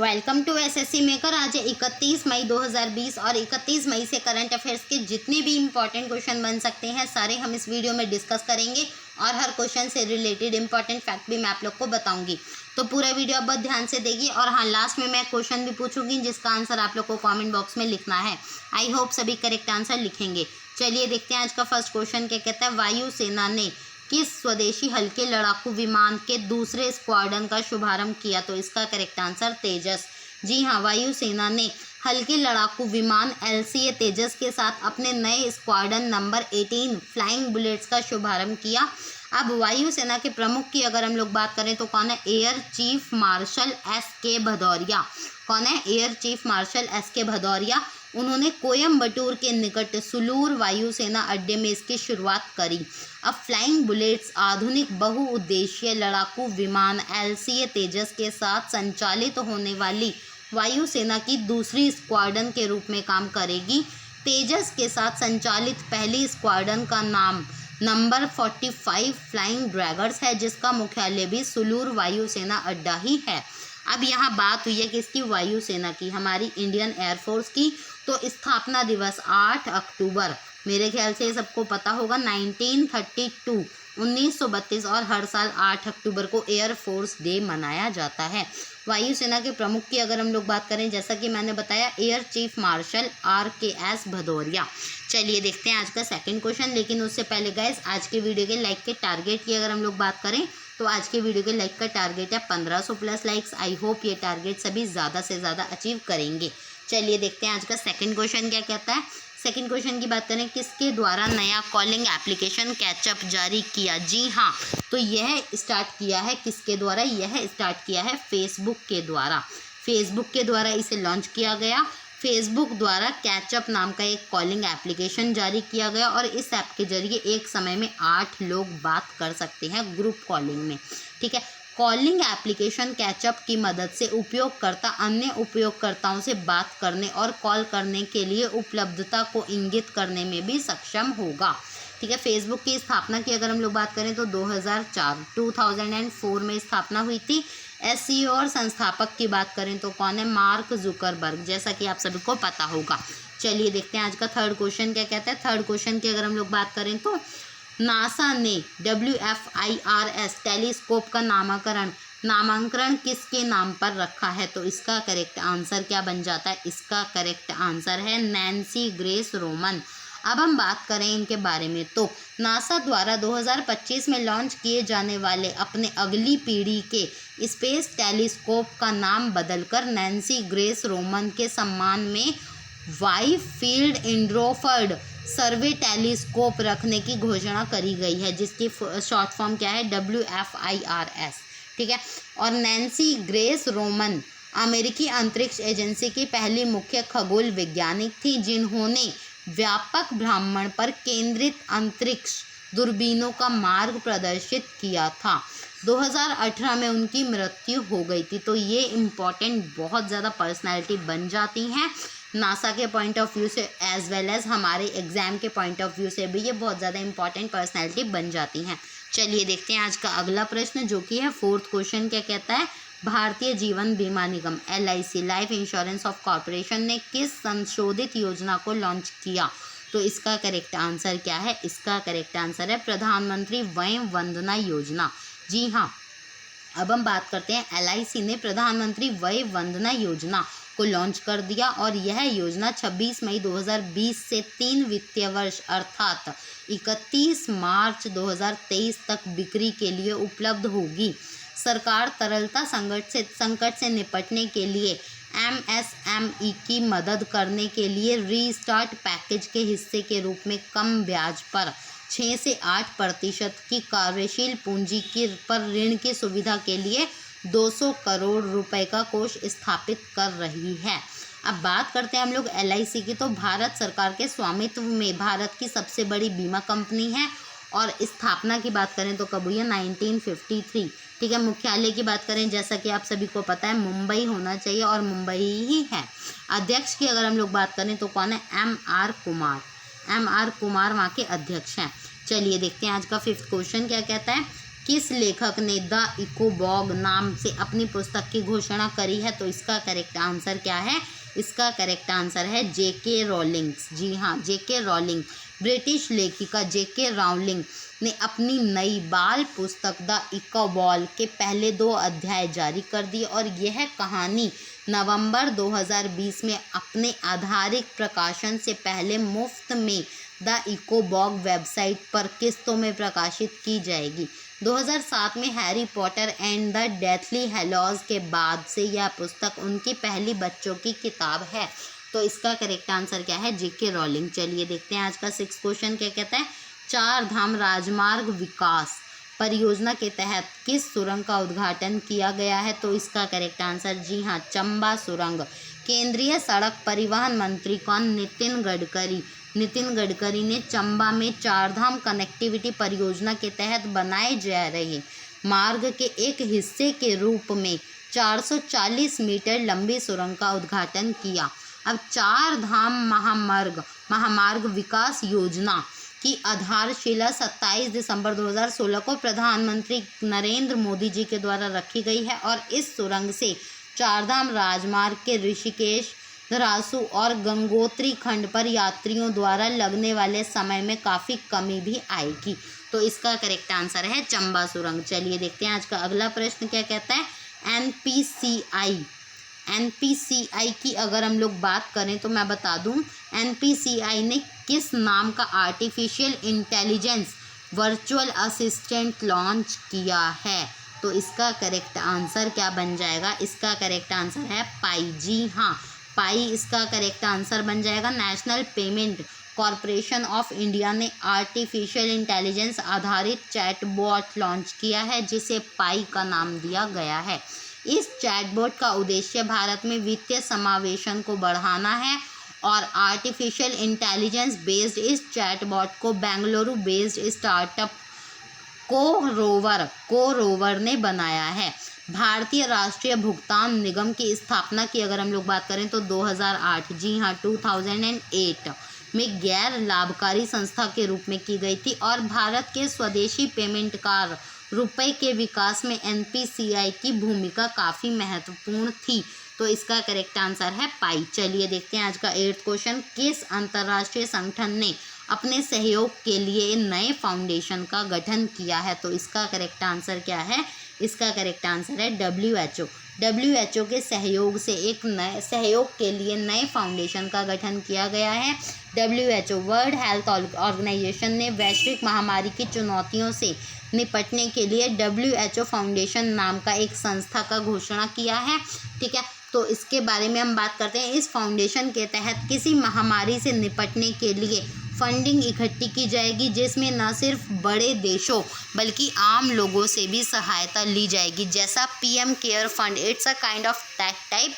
Welcome to SSC maker. आज है 31 मई 2020 और 31 मई से करंट अफेयर्स के जितने भी इंपॉर्टेंट क्वेश्चन बन सकते हैं सारे हम इस वीडियो में डिस्कस करेंगे और हर क्वेश्चन से रिलेटेड इंपॉर्टेंट फैक्ट भी मैं आप लोग को बताऊंगी। तो पूरा वीडियो आप बहुत ध्यान से देखिए और हाँ, लास्ट में मैं क्वेश्चन भी पूछूंगी जिसका आंसर आप लोग को कॉमेंट बॉक्स में लिखना है। आई होप सभी करेक्ट आंसर लिखेंगे। चलिए देखते हैं आज का फर्स्ट क्वेश्चन क्या कहता है। वायुसेना ने किस स्वदेशी हल्के लड़ाकू विमान के दूसरे स्क्वाड्रन का शुभारंभ किया? तो इसका करेक्ट आंसर तेजस। जी हाँ, वायुसेना ने हल्के लड़ाकू विमान LCA तेजस के साथ अपने नए स्क्वाड्रन नंबर 18 फ्लाइंग बुलेट्स का शुभारंभ किया। अब वायुसेना के प्रमुख की अगर हम लोग बात करें तो कौन है? Air chief marshal SK Bhadauria. कौन है? Air chief marshal SK Bhadauria. उन्होंने कोयम्बटूर के निकट सुलूर वायुसेना अड्डे में इसकी शुरुआत करी। अब फ्लाइंग बुलेट्स आधुनिक बहुउद्देशीय लड़ाकू विमान LCA तेजस के साथ संचालित होने वाली वायुसेना की दूसरी स्क्वाड्रन के रूप में काम करेगी। तेजस के साथ संचालित पहली स्क्वाड्रन का नाम नंबर 45 फ्लाइंग ड्रैगर्स है, जिसका मुख्यालय भी सुलूर वायुसेना अड्डा ही है। अब यहाँ बात हुई है किसकी? वायुसेना की, हमारी इंडियन एयरफोर्स की। तो स्थापना दिवस 8 अक्टूबर, मेरे ख्याल से सबको पता होगा, 1932 और हर साल 8 अक्टूबर को एयरफोर्स डे मनाया जाता है। वायुसेना के प्रमुख की अगर हम लोग बात करें, जैसा कि मैंने बताया, air chief marshal RKS Bhadauria. चलिए देखते हैं आज का सेकंड क्वेश्चन। लेकिन उससे पहले गाइस, आज के वीडियो के लाइक के टारगेट की अगर हम लोग बात करें तो आज के वीडियो के लाइक का टारगेट है 1500 प्लस लाइक्स। आई होप ये टारगेट सभी ज़्यादा से ज़्यादा अचीव करेंगे। चलिए देखते हैं आज का सेकंड क्वेश्चन क्या कहता है। सेकंड क्वेश्चन की बात करें, किसके द्वारा नया कॉलिंग एप्लीकेशन कैचअप जारी किया? जी हाँ, तो यह स्टार्ट किया है किसके द्वारा? यह स्टार्ट किया है फेसबुक के द्वारा। फेसबुक के द्वारा इसे लॉन्च किया गया। फेसबुक द्वारा कैचअप नाम का एक कॉलिंग एप्लीकेशन जारी किया गया और इस ऐप के जरिए एक समय में 8 लोग बात कर सकते हैं ग्रुप कॉलिंग में। ठीक है, कॉलिंग एप्लीकेशन कैचअप की मदद से उपयोगकर्ता अन्य उपयोगकर्ताओं से बात करने और कॉल करने के लिए उपलब्धता को इंगित करने में भी सक्षम होगा। ठीक है, फेसबुक की स्थापना की अगर हम लोग बात करें तो 2004 में स्थापना हुई थी। SEO और संस्थापक की बात करें तो कौन है? मार्क जुकरबर्ग, जैसा कि आप सभी को पता होगा। चलिए देखते हैं आज का थर्ड क्वेश्चन क्या कहता है। थर्ड क्वेश्चन की अगर हम लोग बात करें तो नासा ने WFIRS टेलीस्कोप का नामांकन किसके नाम पर रखा है? तो इसका करेक्ट आंसर क्या बन जाता है? इसका करेक्ट आंसर है नैन्सी ग्रेस रोमन। अब हम बात करें इनके बारे में तो नासा द्वारा 2025 में लॉन्च किए जाने वाले अपने अगली पीढ़ी के स्पेस टेलीस्कोप का नाम बदलकर नैन्सी ग्रेस रोमन के सम्मान में वाइड फील्ड इंफ्रारेड सर्वे टेलीस्कोप रखने की घोषणा करी गई है, जिसकी शॉर्ट फॉर्म क्या है? WFIRS। ठीक है, और नैन्सी ग्रेस रोमन अमेरिकी अंतरिक्ष एजेंसी की पहली मुख्य खगोल वैज्ञानिक थी जिन्होंने व्यापक भ्रमण पर केंद्रित अंतरिक्ष दूरबीनों का मार्ग प्रदर्शित किया था। 2018 में उनकी मृत्यु हो गई थी। तो ये इम्पॉर्टेंट बहुत ज़्यादा पर्सनैलिटी बन जाती हैं नासा के पॉइंट ऑफ व्यू से, एज वेल एज हमारे एग्जाम के पॉइंट ऑफ व्यू से भी ये बहुत ज़्यादा इंपॉर्टेंट पर्सनैलिटी बन जाती हैं। चलिए देखते हैं आज का अगला प्रश्न, जो कि है फोर्थ क्वेश्चन क्या कहता है। भारतीय जीवन बीमा निगम LIC life insurance of corporation ने किस संशोधित योजना को लॉन्च किया? तो इसका करेक्ट आंसर क्या है? इसका करेक्ट आंसर है प्रधानमंत्री वय वंदना योजना। जी हाँ, अब हम बात करते हैं LIC ने प्रधानमंत्री वय वंदना योजना को लॉन्च कर दिया और यह योजना 26 मई 2020 से 3 वित्तीय वर्ष अर्थात 31 मार्च 2023 तक बिक्री के लिए उपलब्ध होगी। सरकार तरलता संकट से निपटने के लिए MSME की मदद करने के लिए रीस्टार्ट पैकेज के हिस्से के रूप में कम ब्याज पर 6 से 8% की कार्यशील पूंजी पर ऋण की सुविधा के लिए 200 करोड़ रुपए का कोष स्थापित कर रही है। अब बात करते हैं हम लोग LIC की। तो भारत सरकार के स्वामित्व में भारत की सबसे बड़ी बीमा कंपनी है और स्थापना की बात करें तो कब हुई है? 1953। ठीक है, मुख्यालय की बात करें, जैसा कि आप सभी को पता है, मुंबई होना चाहिए और मुंबई ही है। अध्यक्ष की अगर हम लोग बात करें तो कौन है? MR कुमार वहाँ के अध्यक्ष हैं। चलिए देखते हैं आज का फिफ्थ क्वेश्चन क्या कहता है। किस लेखक ने द इकोबॉग नाम से अपनी पुस्तक की घोषणा करी है? तो इसका करेक्ट आंसर क्या है? इसका करेक्ट आंसर है जेके रॉलिंग। जी हाँ, जेके रॉलिंग। ब्रिटिश लेखिका जेके रॉलिंग ने अपनी नई बाल पुस्तक द इकोबॉल के पहले 2 अध्याय जारी कर दिए और यह कहानी नवंबर 2020 में अपने आधिकारिक प्रकाशन से पहले मुफ्त में द इकोबॉग वेबसाइट पर किस्तों में प्रकाशित की जाएगी। 2007 में Harry Potter and the Deathly Hallows के बाद से यह पुस्तक उनकी पहली बच्चों की किताब है। तो इसका करेक्ट आंसर क्या है? जेके रॉलिंग। चलिए देखते हैं आज का 6 क्वेश्चन क्या कहता है। 4 धाम राजमार्ग विकास परियोजना के तहत किस सुरंग का उद्घाटन किया गया है? तो इसका करेक्ट आंसर जी हाँ, चंबा सुरंग। केंद्रीय सड़क परिवहन मंत्री कौन? नितिन गडकरी। नितिन गडकरी ने चंबा में 4 धाम कनेक्टिविटी परियोजना के तहत बनाए जा रहे मार्ग के एक हिस्से के रूप में 440 मीटर लंबी सुरंग का उद्घाटन किया। अब 4 धाम महामार्ग विकास योजना की आधारशिला 27 दिसंबर 2016 को प्रधानमंत्री नरेंद्र मोदी जी के द्वारा रखी गई है और इस सुरंग से 4 धाम राजमार्ग के ऋषिकेश, धरासू और गंगोत्री खंड पर यात्रियों द्वारा लगने वाले समय में काफ़ी कमी भी आएगी। तो इसका करेक्ट आंसर है चंबा सुरंग। चलिए देखते हैं आज का अगला प्रश्न क्या कहता है। एनपीसीआई की अगर हम लोग बात करें तो मैं बता दूं, एनपीसीआई ने किस नाम का artificial intelligence virtual assistant launch किया है? तो इसका करेक्ट आंसर क्या बन जाएगा? इसका करेक्ट आंसर है पाई। जी हाँ, पाई इसका करेक्ट आंसर बन जाएगा। National payment corporation of India ने आर्टिफिशियल इंटेलिजेंस आधारित चैटबॉट लॉन्च किया है जिसे पाई का नाम दिया गया है। इस चैटबॉट का उद्देश्य भारत में वित्तीय समावेशन को बढ़ाना है और आर्टिफिशियल इंटेलिजेंस बेस्ड इस चैटबॉट को बेंगलुरु बेस्ड स्टार्टअप कोरोवर ने बनाया है। भारतीय राष्ट्रीय भुगतान निगम की स्थापना की अगर हम लोग बात करें तो 2008, जी हाँ 2008 में गैर लाभकारी संस्था के रूप में की गई थी और भारत के स्वदेशी पेमेंट कार्ड रुपए के विकास में एनपीसीआई की भूमिका काफ़ी महत्वपूर्ण थी। तो इसका करेक्ट आंसर है पाई। चलिए देखते हैं आज का 8th क्वेश्चन। किस अंतर्राष्ट्रीय संगठन ने अपने सहयोग के लिए नए फाउंडेशन का गठन किया है? तो इसका करेक्ट आंसर क्या है? इसका करेक्ट आंसर है WHO। WHO के सहयोग के लिए नए फाउंडेशन का गठन किया गया है। WHO वर्ल्ड हेल्थ ऑर्गेनाइजेशन ने वैश्विक महामारी की चुनौतियों से निपटने के लिए WHO फाउंडेशन नाम का एक संस्था का घोषणा किया है। ठीक है, तो इसके बारे में हम बात करते हैं। इस फाउंडेशन के तहत किसी महामारी से निपटने के लिए फंडिंग इकट्ठी की जाएगी जिसमें न सिर्फ बड़े देशों बल्कि आम लोगों से भी सहायता ली जाएगी। जैसा PM care fund, it's a kind of type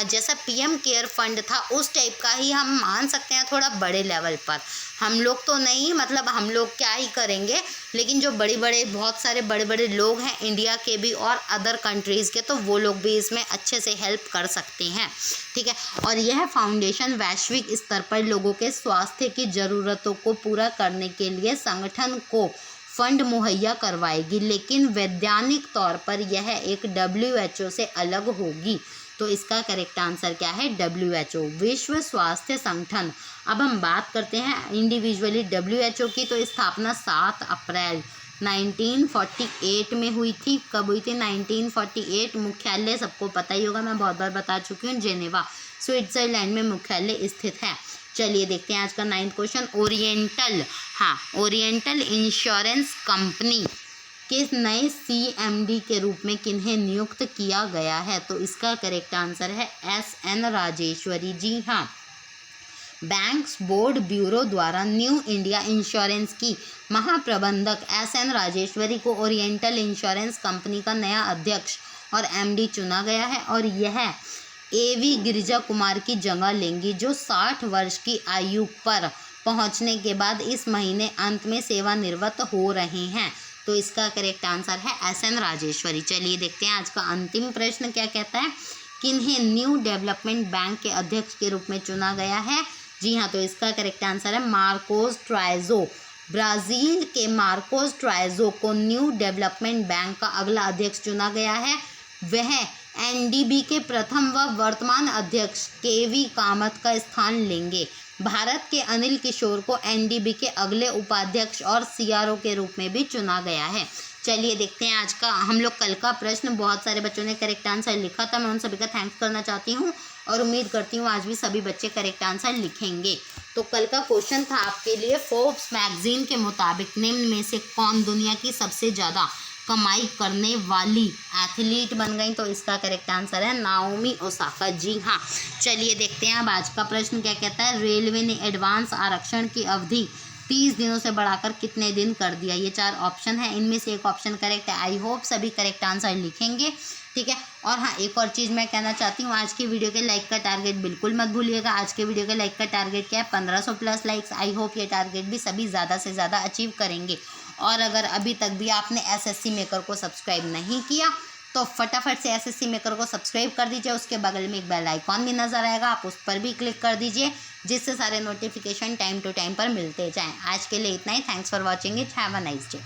जैसा पीएम केयर फंड था उस टाइप का ही हम मान सकते हैं, थोड़ा बड़े लेवल पर। हम लोग तो नहीं, मतलब हम लोग क्या ही करेंगे, लेकिन जो बहुत सारे बड़े बड़े लोग हैं इंडिया के भी और अदर कंट्रीज़ के, तो वो लोग भी इसमें अच्छे से हेल्प कर सकते हैं। ठीक है, और यह फाउंडेशन वैश्विक स्तर पर लोगों के स्वास्थ्य की ज़रूरतों को पूरा करने के लिए संगठन को फंड मुहैया करवाएगी, लेकिन वैज्ञानिक तौर पर यह एक WHO से अलग होगी। तो इसका करेक्ट आंसर क्या है? WHO, विश्व स्वास्थ्य संगठन। अब हम बात करते हैं इंडिविजुअली WHO की। तो स्थापना 7 अप्रैल 1948 में हुई थी। कब हुई थी? 1948। मुख्यालय सबको पता ही होगा, मैं बहुत बार बता चुकी हूँ, जेनेवा स्विट्जरलैंड में मुख्यालय स्थित है। चलिए देखते हैं आज का 9th question. Oriental insurance company के नए CMD के रूप में किन्हें नियुक्त किया गया है? तो इसका करेक्ट आंसर है SN राजेश्वरी। जी हाँ, बैंक्स बोर्ड ब्यूरो द्वारा न्यू इंडिया इंश्योरेंस की महाप्रबंधक SN राजेश्वरी को ओरिएंटल इंश्योरेंस कंपनी का नया अध्यक्ष और MD चुना गया है और यह AV गिरिजा कुमार की जगह लेंगी जो 60 वर्ष की आयु पर पहुंचने के बाद इस महीने अंत में सेवानिवृत्त हो रहे हैं। तो इसका करेक्ट आंसर है SN राजेश्वरी। चलिए देखते हैं आज का अंतिम प्रश्न क्या कहता है। किन्हें न्यू डेवलपमेंट बैंक के अध्यक्ष के रूप में चुना गया है? जी हाँ, तो इसका करेक्ट आंसर है मार्कोस ट्राइजो। ब्राज़ील के मार्कोस ट्राइजो को न्यू डेवलपमेंट बैंक का अगला अध्यक्ष चुना गया है। वह एनडीबी के प्रथम व वर्तमान अध्यक्ष केवी कामत का स्थान लेंगे। भारत के अनिल किशोर को एनडीबी के अगले उपाध्यक्ष और सीआरओ के रूप में भी चुना गया है। चलिए देखते हैं आज का हम लोग कल का प्रश्न। बहुत सारे बच्चों ने करेक्ट आंसर लिखा था, मैं उन सभी का थैंक्स करना चाहती हूँ और उम्मीद करती हूँ आज भी सभी बच्चे करेक्ट आंसर लिखेंगे। तो कल का क्वेश्चन था आपके लिए, फोर्ब्स मैगजीन के मुताबिक निम्न में से कौन दुनिया की सबसे ज़्यादा कमाई करने वाली एथलीट बन गई? तो इसका करेक्ट आंसर है नाओमी ओसाका। जी हाँ, चलिए देखते हैं अब आज का प्रश्न क्या कहता है। रेलवे ने एडवांस आरक्षण की अवधि 30 दिनों से बढ़ाकर कितने दिन कर दिया? ये 4 ऑप्शन है, इनमें से एक ऑप्शन करेक्ट है। आई होप सभी करेक्ट आंसर लिखेंगे, ठीक है। और हाँ, एक और चीज़ मैं कहना चाहती हूँ, आज की वीडियो के लाइक का टारगेट बिल्कुल मत भूलिएगा। आज के वीडियो के लाइक का टारगेट क्या है? 1500 प्लस लाइक्स। आई होप ये टारगेट भी सभी ज़्यादा से ज़्यादा अचीव करेंगे। और अगर अभी तक भी आपने एसएससी मेकर को सब्सक्राइब नहीं किया तो फटाफट से एसएससी मेकर को सब्सक्राइब कर दीजिए। उसके बगल में एक बेल आइकॉन भी नज़र आएगा, आप उस पर भी क्लिक कर दीजिए, जिससे सारे नोटिफिकेशन टाइम टू टाइम पर मिलते जाएं। आज के लिए इतना ही। Thanks for watching it. Have a nice day.